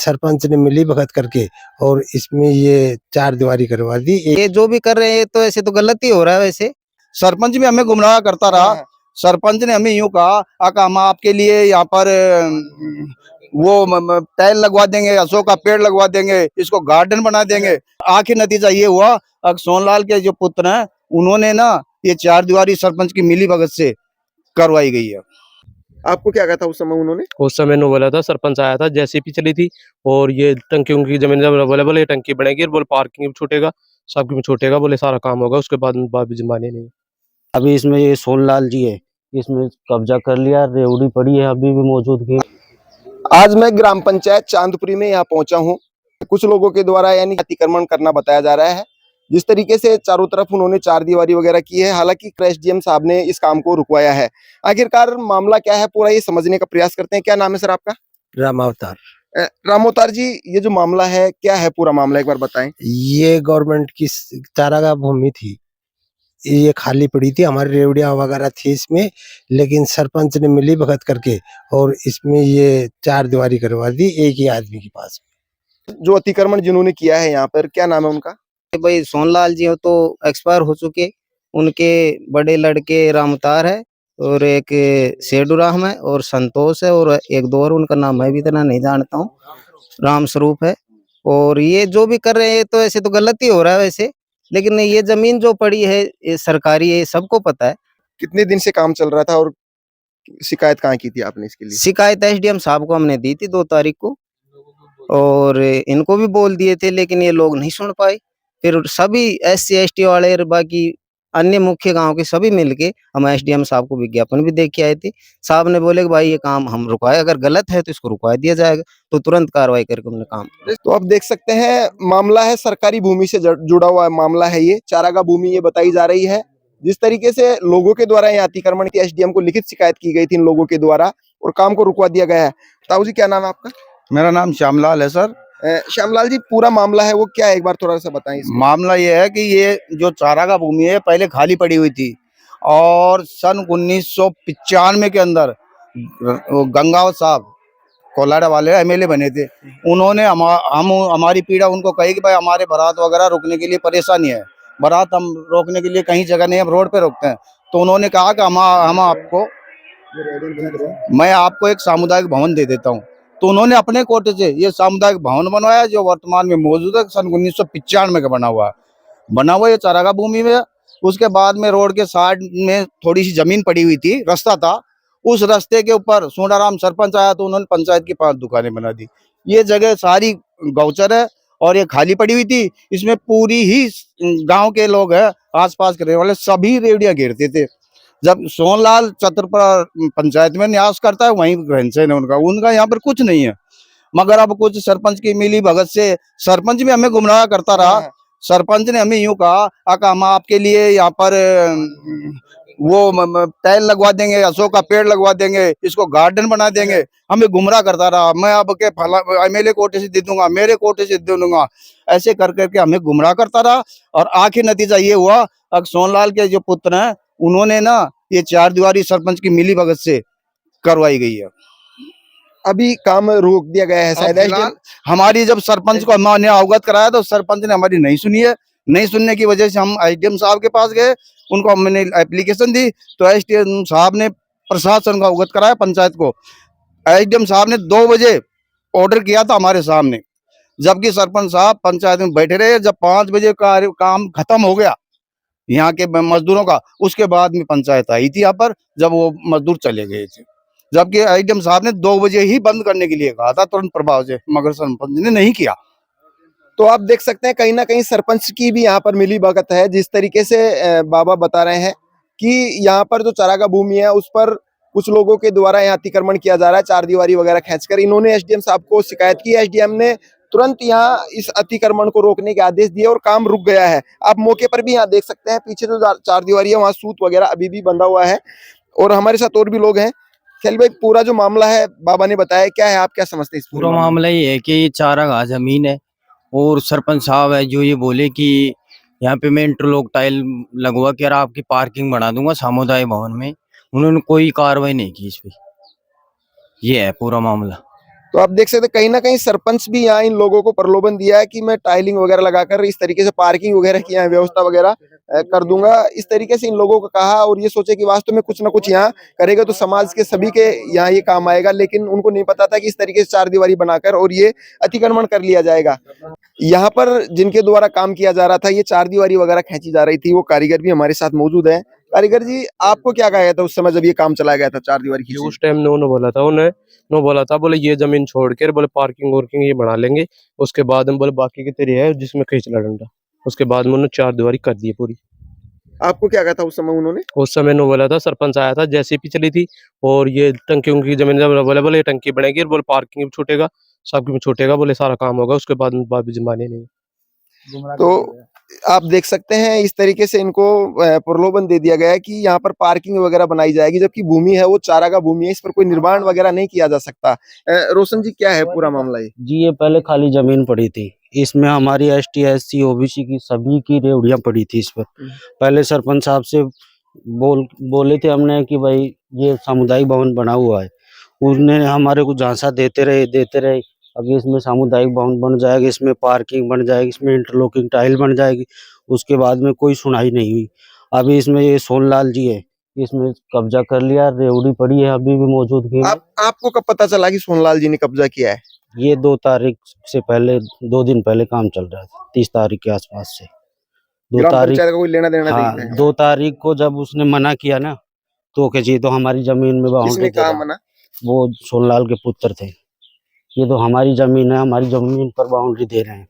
सरपंच ने मिली भगत करके और इसमें ये चार दीवारी करवा दी। ये जो भी कर रहे हैं तो ऐसे तो गलत ही हो रहा है। वैसे सरपंच भी हमें गुमराह करता रहा। सरपंच ने हमें यूं कहा कि हम आपके लिए यहाँ पर वो टाइल लगवा देंगे, अशोक का पेड़ लगवा देंगे, इसको गार्डन बना देंगे। आखिर नतीजा ये हुआ कि सोनलाल के जो पुत्र हैं उन्होंने ना ये चार दीवारी सरपंच की मिली भगत से करवाई गई है। आपको क्या कहा था उस समय उन्होंने? उस समय ने बोला था, सरपंच आया था, जेसीबी चली थी और ये टंकियों की जमीन जब अवेलेबल, ये टंकी बनेगी और बोले पार्किंग भी छूटेगा, सब भी छूटेगा, बोले सारा काम होगा, उसके बाद जमाने नहीं। अभी इसमें ये सोनलाल जी है, इसमें कब्जा कर लिया, रेवड़ी पड़ी है अभी भी मौजूद है। आज मैं ग्राम पंचायत चांदपुरी में यहाँ पहुंचा हूँ। कुछ लोगों के द्वारा यानी अतिक्रमण करना बताया जा रहा है। जिस तरीके से चारों तरफ उन्होंने चार दीवारी वगैरह की है, हालांकि एसडीएम साहब ने इस काम को रुकवाया है। आखिरकार मामला क्या है पूरा ये समझने का प्रयास करते हैं। क्या नाम है सर आपका? रामावतार। रामोतार जी, ये जो मामला है क्या है पूरा मामला एक बार बताएं। ये गवर्नमेंट की चारागाह भूमि थी, ये खाली पड़ी थी, हमारी रेवड़ियां वगैरह थी इसमें, लेकिन सरपंच ने मिली भगत करके और इसमें ये चार दीवारी करवा दी एक ही आदमी के पास। जो अतिक्रमण जिन्होंने किया है यहाँ पर, क्या नाम है उनका? भाई सोनलाल जी तो एक्सपायर हो चुके, उनके बड़े लड़के रामतार है और एक शेडू राम है और संतोष है और एक दो और, उनका नाम मैं भी इतना नहीं जानता हूँ, राम स्वरूप है। और ये जो भी कर रहे हैं तो ऐसे तो गलत ही हो रहा है वैसे, लेकिन ये जमीन जो पड़ी है ये सरकारी है, सबको पता है। कितने दिन से काम चल रहा था और शिकायत कहाँ की थी आपने इसके लिए? शिकायत एसडीएम साहब को हमने दी थी 2 तारीख को और इनको भी बोल दिए थे, लेकिन ये लोग नहीं सुन पाए। फिर सभी SC ST वाले और बाकी अन्य मुख्य गांव के सभी मिलके हम एसडीएम साहब को विज्ञापन भी दे के आए थे। साहब ने बोले कि भाई ये काम हम रुकवाए, अगर गलत है तो इसको रुकवा दिया जाएगा, तो तुरंत कार्रवाई करके हमने काम। तो आप देख सकते हैं मामला है सरकारी भूमि से जुड़ा हुआ मामला है। ये चारागाह भूमि ये बताई जा रही है। जिस तरीके से लोगों के द्वारा यहाँ अतिक्रमण की एसडीएम को लिखित शिकायत की गई थी इन लोगों के द्वारा और काम को रुकवा दिया गया है। ताऊ जी, क्या नाम है आपका? मेरा नाम श्यामलाल है सर। श्यामलाल जी, पूरा मामला है वो क्या है एक बार थोड़ा सा बताएं। मामला ये है कि ये जो चारागाह भूमि है पहले खाली पड़ी हुई थी और सन 1995 के अंदर गंगावत साहब कोलाडा वाले एमएलए बने थे। उन्होंने हमारी पीड़ा उनको कही कि भाई हमारे बारात वगैरह रुकने के लिए परेशानी है, बारात हम रोकने के लिए कहीं जगह नहीं है, हम रोड पे रोकते हैं। तो उन्होंने कहा कि हम आपको, मैं आपको एक सामुदायिक भवन दे देता हूँ। तो उन्होंने अपने कोटे से ये सामुदायिक भवन बनवाया जो वर्तमान में मौजूद है, सन 1995 का बना हुआ ये चारागाह भूमि में। उसके बाद में रोड के साइड में थोड़ी सी जमीन पड़ी हुई थी, रास्ता था, उस रास्ते के ऊपर सोनाराम सरपंच आया तो उन्होंने पंचायत की 5 दुकानें बना दी। ये जगह सारी गौचर है और ये खाली पड़ी हुई थी। इसमें पूरी ही गांव के लोग हैं, आसपास के रहने वाले सभी रेवड़ियां घेरते थे। जब सोनलाल चतुरपुरा पंचायत में न्यास करता है वहीं रहन सहन है उनका यहाँ पर कुछ नहीं है। मगर अब कुछ सरपंच की मिली भगत से सरपंच भी हमें गुमराह करता रहा। सरपंच ने हमें यूं कहा कि हम आपके लिए यहाँ पर वो टाइल लगवा देंगे, अशोक का पेड़ लगवा देंगे, इसको गार्डन बना देंगे। हमें गुमराह करता रहा, मैं अब के एमएलए कोटे से दे दूंगा, मेरे कोटे से दे दूंगा, ऐसे कर करके हमें गुमराह करता रहा। और आखिर नतीजा ये हुआ कि सोनलाल के जो पुत्र हैं उन्होंने ना ये चार दीवारी सरपंच की मिली भगत से करवाई गई है। अभी काम रोक दिया गया है शायद। हमारी जब सरपंच को हमने अवगत कराया तो सरपंच ने हमारी नहीं सुनी है। नहीं सुनने की वजह से हम एसडीएम साहब के पास गए, उनको हमने एप्लीकेशन दी तो एसडीएम साहब ने प्रशासन को अवगत कराया, पंचायत को। एसडीएम साहब ने 2 बजे ऑर्डर किया था हमारे सामने, जबकि सरपंच साहब पंचायत में बैठे रहे। जब 5 बजे का काम खत्म हो गया यहाँ के मजदूरों का, उसके बाद में पंचायत आई थी यहाँ पर, जब वो मजदूर चले गए थे। जबकि एसडीएम साहब ने 2 बजे ही बंद करने के लिए कहा था तुरंत प्रभाव से, मगर सरपंच ने नहीं किया। तो आप देख सकते हैं कहीं ना कहीं सरपंच की भी यहाँ पर मिली भगत है। जिस तरीके से बाबा बता रहे हैं कि यहाँ पर जो चारागाह भूमि है उस पर कुछ लोगों के द्वारा यहाँ अतिक्रमण किया जा रहा है, चार दीवारी वगैरह खींचकर। इन्होंने एसडीएम साहब को शिकायत की, एसडीएम ने तुरंत यहाँ इस अतिक्रमण को रोकने के आदेश दिए और काम रुक गया है। आप मौके पर भी यहाँ देख सकते हैं पीछे जो चार दीवारी है वहाँ सूत वगैरह अभी भी बंधा हुआ है। और हमारे साथ और भी लोग हैं। खैल भाई, पूरा जो मामला है बाबा ने बताया, क्या है, आप क्या समझते हैं इस पूरा मामला ये है कि चारागाह जमीन है और सरपंच साहब है जो ये बोले कि यहाँ पे मैं इंटरलॉक टाइल लगवा के आपकी पार्किंग बना दूंगा सामुदायिक भवन में, उन्होंने कोई कार्रवाई नहीं की इस पे। ये है पूरा मामला। तो आप देख सकते हैं कहीं ना कहीं सरपंच भी यहाँ इन लोगों को प्रलोभन दिया है कि मैं टाइलिंग वगैरह लगाकर इस तरीके से पार्किंग वगैरह की यहाँ व्यवस्था वगैरह कर दूंगा। इस तरीके से इन लोगों को कहा और ये सोचे कि वास्तव में कुछ ना कुछ यहाँ करेगा तो समाज के सभी के यहाँ ये काम आएगा, लेकिन उनको नहीं पता था कि इस तरीके से चार दीवारी बनाकर और ये अतिक्रमण कर लिया जाएगा। यहाँ पर जिनके द्वारा काम किया जा रहा था, ये चार दीवारी वगैरह खींची जा रही थी, वो कारीगर भी हमारे साथ मौजूद है। कारीगर जी, आपको क्या कहा गया था उस समय जब ये काम चलाया गया था चार दीवारी ये खींची? उस टाइम नो बोला था, बोले ये जमीन छोड़ कर बोले पार्किंग वार्किंग ये बना लेंगे, उसके बाद में बोले बाकी की तेरी है जिसमें खींच ला डंडा। उसके बाद में उन्होंने चार दीवारी कर दी है पूरी। आपको क्या कहा था उस समय उन्होंने? उस समय नो बोला था, सरपंच आया था, जेसीपी चली थी और ये टंकियों की जमीन जब बोले बोले ये टंकी बनेगी बोले पार्किंग भी छूटेगा, सब कुछ छूटेगा, बोले सारा काम होगा, उसके बाद में बाबी जमाने नहीं। तो आप देख सकते हैं इस तरीके से इनको प्रलोभन दे दिया गया है कि यहाँ पर पार्किंग वगैरह बनाई जाएगी, जबकि भूमि है वो चारागाह भूमि है, इस पर कोई निर्माण वगैरह नहीं किया जा सकता। रोशन जी, क्या है पूरा मामला ये? जी ये पहले खाली जमीन पड़ी थी, इसमें हमारी एसटी एससी ओबीसी की सभी की रेवड़ियां पड़ी थी इस पर। पहले सरपंच साहब से बोले थे हमने कि भाई ये सामुदायिक भवन बना हुआ है, उसने हमारे को झांसा देते रहे। अभी इसमें सामुदायिक भवन बन जाएगा, इसमें पार्किंग बन जाएगी, इसमें इंटरलॉकिंग टाइल बन जाएगी, उसके बाद में कोई सुनाई नहीं हुई। अभी इसमें ये सोनलाल जी है, इसमें कब्जा कर लिया, रेवड़ी पड़ी है अभी भी मौजूदगी में। आपको कब पता चला कि सोनलाल जी ने कब्जा किया है? ये 2 तारीख से पहले, 2 दिन पहले काम चल रहा था, 30 तारीख के आसपास से। 2 ग्राम तारीख, पंचायत का कोई लेना देना हाँ, नहीं है? 2 तारीख को जब उसने मना किया ना, तो कि जी तो हमारी जमीन में बाउंड्री किसने दे कहा रहा। मना? वो सोनलाल के पुत्र थे, ये तो हमारी जमीन है, हमारी जमीन पर बाउंड्री दे रहे हैं,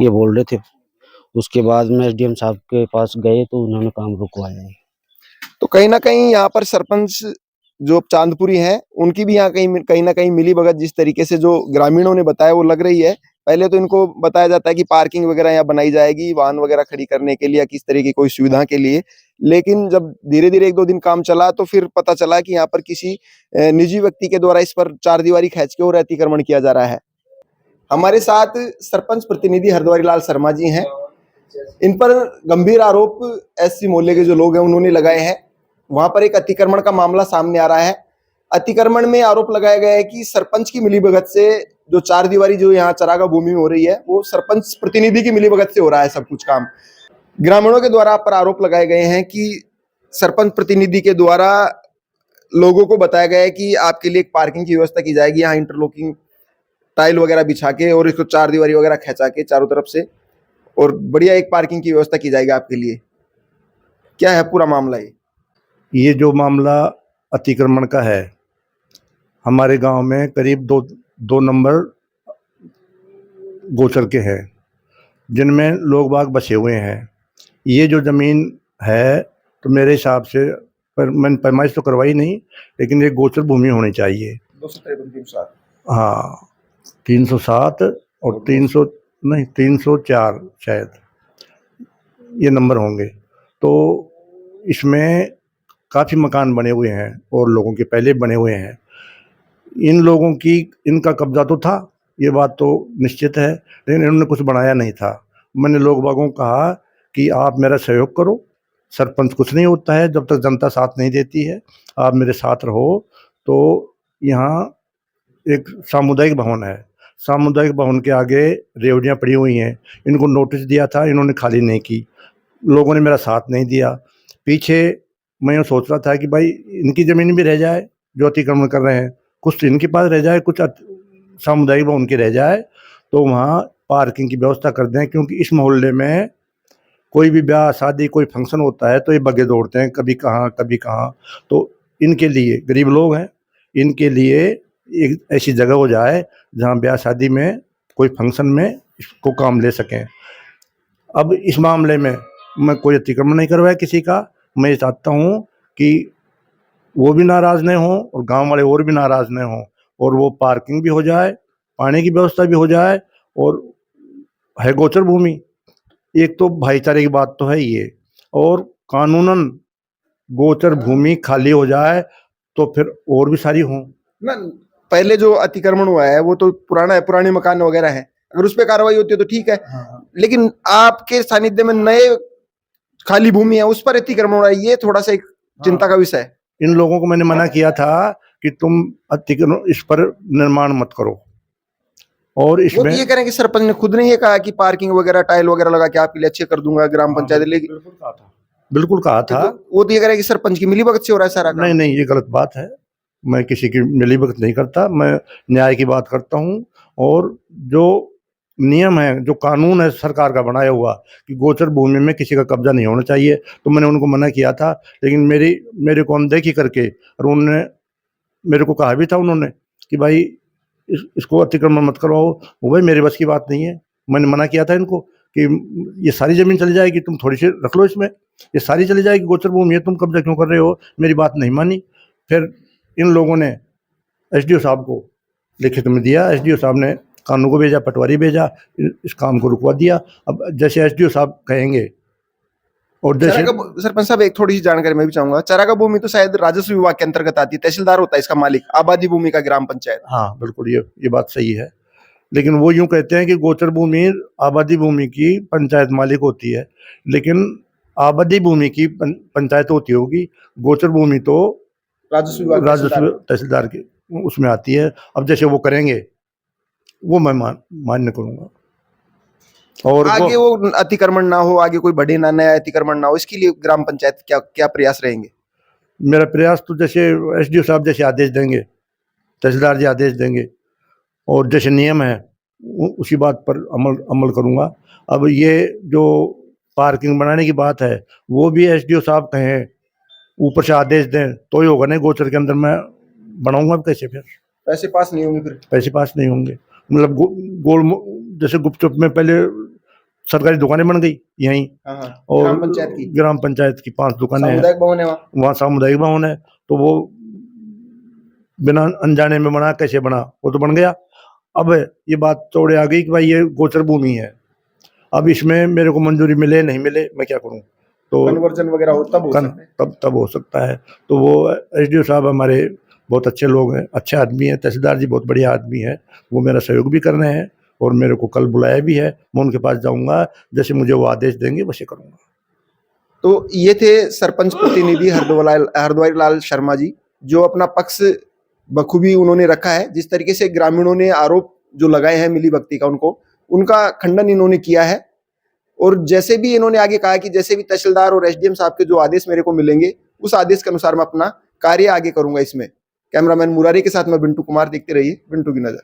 ये बोल रहे थे। उसके बाद में एसडीएम साहब के पास गए तो उन्होंने काम रुकवाया है। तो कहीं ना कहीं यहाँ पर सरपंच जो चांदपुरी हैं, उनकी भी यहाँ कहीं ना कहीं मिली भगत जिस तरीके से जो ग्रामीणों ने बताया वो लग रही है। पहले तो इनको बताया जाता है कि पार्किंग वगैरह यहाँ बनाई जाएगी, वाहन वगैरह खड़ी करने के लिए या किस तरह की कोई सुविधा के लिए, लेकिन जब धीरे धीरे 1-2 दिन काम चला तो फिर पता चला कि यहाँ पर किसी निजी व्यक्ति के द्वारा इस पर चार दीवारी खींच के और अतिक्रमण किया जा रहा है। हमारे साथ सरपंच प्रतिनिधि हरद्वारी लाल शर्मा जी हैं। इन पर गंभीर आरोप एससी मोहल्ले के जो लोग हैं उन्होंने लगाए हैं। वहां पर एक अतिक्रमण का मामला सामने आ रहा है। अतिक्रमण में आरोप लगाया गया है कि सरपंच की मिलीभगत से जो चार दीवारी जो यहाँ चारागाह भूमि में हो रही है, वो सरपंच प्रतिनिधि की मिलीभगत से हो रहा है सब कुछ काम। ग्रामीणों के द्वारा पर आरोप लगाए गए हैं कि सरपंच प्रतिनिधि के द्वारा लोगों को बताया गया है कि आपके लिए एक पार्किंग की व्यवस्था की जाएगी, यहाँ इंटरलॉकिंग टाइल वगैरह बिछा के और इसको चार दीवारी वगैरह खिंचा के चारों तरफ से, और बढ़िया एक पार्किंग की व्यवस्था की जाएगी आपके लिए। क्या है पूरा मामला ये जो मामला अतिक्रमण का है, हमारे गांव में करीब दो नंबर गोचर के हैं जिनमें लोग बाग बसे हुए हैं। ये जो ज़मीन है तो मेरे हिसाब से, पर मैंने पैमाइश तो करवाई नहीं, लेकिन ये गोचर भूमि होनी चाहिए। 253 हाँ, 307 और 300 नहीं 304 शायद ये नंबर होंगे। तो इसमें काफ़ी मकान बने हुए हैं और लोगों के पहले बने हुए हैं। इन लोगों की इनका कब्जा तो था, ये बात तो निश्चित है, लेकिन इन्होंने कुछ बनाया नहीं था। मैंने लोग बागों को कहा कि आप मेरा सहयोग करो, सरपंच कुछ नहीं होता है जब तक जनता साथ नहीं देती है, आप मेरे साथ रहो। तो यहाँ एक सामुदायिक भवन है, सामुदायिक भवन के आगे रेवड़ियाँ पड़ी हुई हैं। इनको नोटिस दिया था, इन्होंने खाली नहीं की, लोगों ने मेरा साथ नहीं दिया। पीछे मैं ये सोच रहा था कि भाई इनकी ज़मीन भी रह जाए जो अतिक्रमण कर रहे हैं, कुछ तो इनके पास रह जाए, कुछ सामुदायिक भवन की रह जाए, तो वहाँ पार्किंग की व्यवस्था कर दें। क्योंकि इस मोहल्ले में कोई भी ब्याह शादी कोई फंक्शन होता है तो ये बगे दौड़ते हैं, कभी कहाँ कभी कहाँ। तो इनके लिए, गरीब लोग हैं, इनके लिए एक ऐसी जगह हो जाए जहाँ ब्याह शादी में कोई फंक्शन में इसको काम ले सकें। अब इस मामले में मैं कोई अतिक्रमण नहीं करवाया किसी का। मैं ये चाहता हूँ कि वो भी नाराज़ नहीं हों और गांव वाले और भी नाराज़ नहीं हों, और वो पार्किंग भी हो जाए, पानी की व्यवस्था भी हो जाए, और है गोचर भूमि। एक तो भाईचारे की बात तो है ये, और कानूनन गोचर भूमि खाली हो जाए तो फिर और भी सारी हों ना। पहले जो अतिक्रमण हुआ है वो तो पुराना है, पुराने मकान वगैरह है, अगर उस पर कार्रवाई होती है तो ठीक है। लेकिन आपके सानिध्य में नए खाली भूमि है, उस पर अतिक्रमण हो रहा है, ये थोड़ा सा एक चिंता का विषय है। इन लोगों को मैंने मना किया था कि तुम अतिक्रमण इस पर निर्माण मत करो। और वो तो इसमें ये कह रहे हैं कि सरपंच ने खुद ने ये कहा कि पार्किंग वगैरह टाइल वगैरह लगा के आपके लिए अच्छे कर दूंगा ग्राम पंचायत, लेकिन बिल्कुल कहा था। वो तो ये कह रहे हैं कि सरपंच की मिलीभगत से हो रहा है सारा काम। नहीं नहीं, ये गलत बात है। मैं किसी की मिलीभगत नहीं करता, मैं न्याय की बात करता हूँ। और जो नियम है, जो कानून है सरकार का बनाया हुआ कि गोचर भूमि में किसी का कब्जा नहीं होना चाहिए, तो मैंने उनको मना किया था। लेकिन मेरे को अनदेखी करके, और उन्होंने मेरे को कहा भी था उन्होंने कि भाई इसको अतिक्रमण मत करवाओ। वो भाई मेरे बस की बात नहीं है। मैंने मना किया था इनको कि ये सारी ज़मीन चली जाएगी, तुम थोड़ी सी रख लो इसमें, ये सारी चली जाएगी, गोचर भूमि है, तुम कब्जा क्यों कर रहे हो। मेरी बात नहीं मानी। फिर इन लोगों ने एसडीओ साहब को लिखित में दिया, एसडीओ साहब ने कानून को भेजा, पटवारी भेजा, इस काम को रुकवा दिया। अब जैसे एसडीओ साहब कहेंगे और जैसे सरपंच साहब एक थोड़ी सी जानकारी मैं भी चाहूंगा। चारागाह भूमि तो शायद राजस्व विभाग के अंतर्गत आती है, तहसीलदार होता है इसका मालिक, आबादी भूमि का ग्राम पंचायत। हाँ बिल्कुल, ये बात सही है। लेकिन वो यूं कहते हैं कि गोचर भूमि आबादी भूमि की पंचायत मालिक होती है, लेकिन आबादी भूमि की पंचायत होती होगी, गोचर भूमि तो राजस्व विभाग राजस्व तहसीलदार की उसमें आती है। अब जैसे वो करेंगे वो मैं मान्य करूंगा। और आगे वो अतिक्रमण ना हो, आगे कोई बड़े ना नया अतिक्रमण ना हो, इसके लिए ग्राम पंचायत क्या क्या प्रयास रहेंगे? मेरा प्रयास तो जैसे एसडीओ साहब जैसे आदेश देंगे, तहसीलदार जी आदेश देंगे, और जैसे नियम है उसी बात पर अमल करूंगा। अब ये जो पार्किंग बनाने की बात है, वो भी एसडीओ साहब कहें, ऊपर से आदेश दें तो ही होगा। नहीं गोचर के अंदर मैं बनाऊंगा कैसे? फिर पैसे पास नहीं होंगे, फिर पैसे पास नहीं होंगे। मतलब गोल जैसे गुपचुप में पहले सरकारी दुकानें बन गई यहीं, और ग्राम पंचायत की 5 दुकानें हैं, सामुदायिक भवन है वहाँ सामुदायिक भवन है, तो वो बिना अनजाने में बना, कैसे बना, वो तो बन गया। अब ये बात चौड़े आ गई कि भाई ये गोचर भूमि है, अब इसमें मेरे को मंजूरी मिले नहीं मिले, मैं क्या करूं? तो कन्वर्जन वगैरह हो तब हो सकता है। तो वो एसडीओ साहब हमारे बहुत अच्छे लोग हैं, अच्छे आदमी हैं, तहसीलदार जी बहुत बढ़िया आदमी है, वो मेरा सहयोग भी कर रहे हैं, और मेरे को कल बुलाया भी है। मैं उनके पास जाऊंगा, जैसे मुझे वो आदेश देंगे वैसे करूंगा। तो ये थे सरपंच प्रतिनिधि हरद्वारी लाल शर्मा जी, जो अपना पक्ष बखूबी उन्होंने रखा है। जिस तरीके से ग्रामीणों ने आरोप जो लगाए हैं मिलीभगती का, उनका खंडन इन्होंने किया है। और जैसे भी इन्होंने आगे कहा कि जैसे भी तहसीलदार और एसडीएम साहब के जो आदेश मेरे को मिलेंगे, उस आदेश के अनुसार मैं अपना कार्य आगे करूंगा। इसमें कैमरामैन मुरारी के साथ मैं बिंटू कुमार, देखते रहिए बिंटू की नजर।